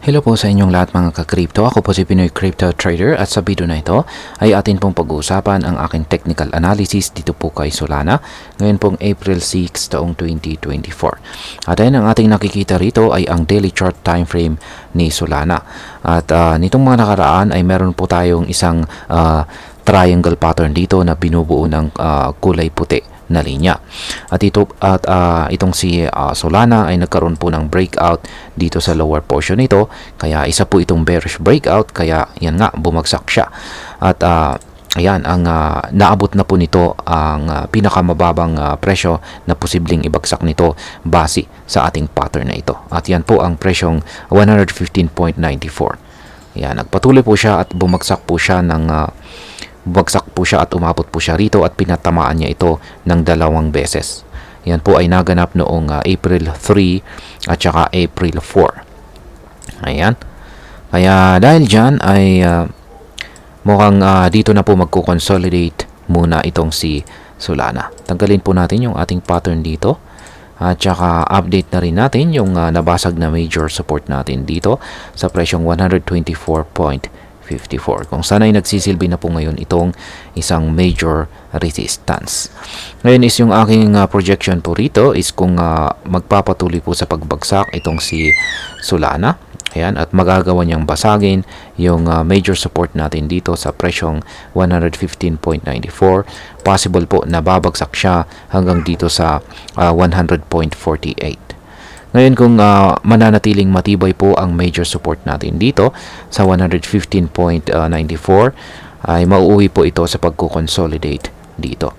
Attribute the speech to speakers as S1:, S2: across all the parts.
S1: Hello po sa inyong lahat mga ka-crypto. Ako po si Pinoy Crypto Trader at sa video na ito ay atin pong pag-uusapan ang aking technical analysis dito po kay Solana ngayon pong April 6 taong 2024. At ayun, ang ating nakikita rito ay ang daily chart time frame ni Solana. At nitong mga nakaraan ay meron po tayong isang triangle pattern dito na binubuo ng kulay puti na linya. At itong si Solana ay nagkaroon po ng breakout dito sa lower portion nito, kaya isa po itong bearish breakout, kaya yan nga, bumagsak siya. At ayan, ang naabot na po nito ang pinakamababang presyo na posibleng ibagsak nito base sa ating pattern na ito. At yan po ang presyong 115.94. Yan, nagpatuloy po siya at bumagsak po siya at umabot po siya rito at pinatamaan niya ito ng 2 beses. Yan po ay naganap noong April 3 at saka April 4. Ayan. Kaya dahil dyan ay mukhang dito na po magko-consolidate muna itong si Solana. Tanggalin po natin yung ating pattern dito. At saka update na rin natin yung nabasag na major support natin dito sa presyong 124.54, kung saan ay nagsisilbi na po ngayon itong isang major resistance. Ngayon is yung aking projection po rito is kung magpapatuloy po sa pagbagsak itong si Solana, ayan, at magagawa niyang basagin yung major support natin dito sa presyong 115.94, possible po na babagsak siya hanggang dito sa 100.48. Ngayon kung mananatiling matibay po ang major support natin dito sa 115.94 ay mauuwi po ito sa pagko-consolidate dito.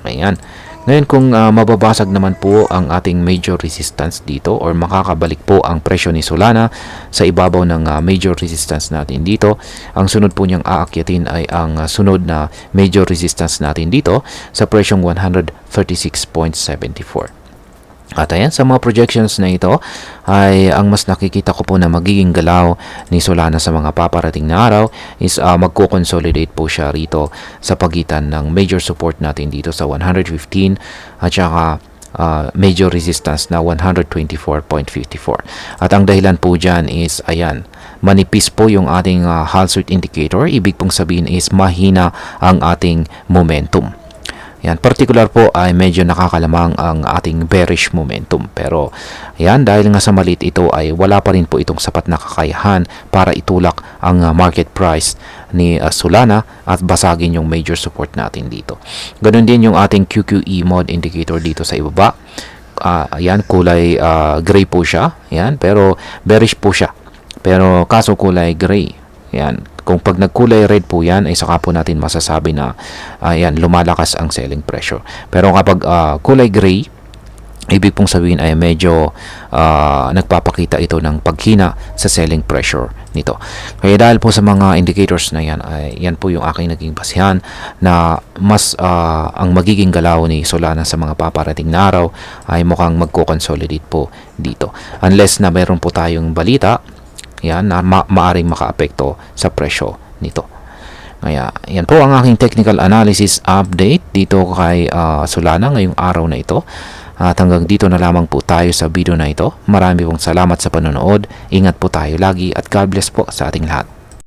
S1: Ayan. Ngayon kung mababasag naman po ang ating major resistance dito or makakabalik po ang presyo ni Solana sa ibabaw ng major resistance natin dito, ang sunod po niyang aakyatin ay ang sunod na major resistance natin dito sa presyong 136.74. At ayan, sa mga projections na ito ay ang mas nakikita ko po na magiging galaw ni Solana sa mga paparating na araw is magko-consolidate po siya rito sa pagitan ng major support natin dito sa 115 at saka major resistance na 124.54. At ang dahilan po dyan is ayan, manipis po yung ating Halswert indicator. Ibig pong sabihin is mahina ang ating momentum. Yan, particular po ay medyo nakakalamang ang ating bearish momentum. Pero yan, dahil nga sa maliit ito ay wala pa rin po itong sapat na kakayahan para itulak ang market price ni Solana at basagin yung major support natin dito. Ganon din yung ating QQE mode indicator dito sa ibaba. Yan, kulay gray po siya. Yan, pero bearish po siya. Pero kaso kulay gray. Yan, kung pag nagkulay red po yan ay saka po natin masasabi na yan, lumalakas ang selling pressure. Pero kapag kulay gray, ibig pong sabihin ay medyo nagpapakita ito ng paghina sa selling pressure nito. Kaya dahil po sa mga indicators na yan, ay yan po yung aking naging basihan na mas ang magiging galaw ni Solana sa mga paparating na araw ay mukhang magko-consolidate po dito. Unless na meron po tayong balita yan na maaring makaapekto sa presyo nito. Kaya yan po ang aking technical analysis update dito kay Solana ngayong araw na ito. At hanggang dito na lamang po tayo sa video na ito. Marami pong salamat sa panonood. Ingat po tayo lagi at God bless po sa ating lahat.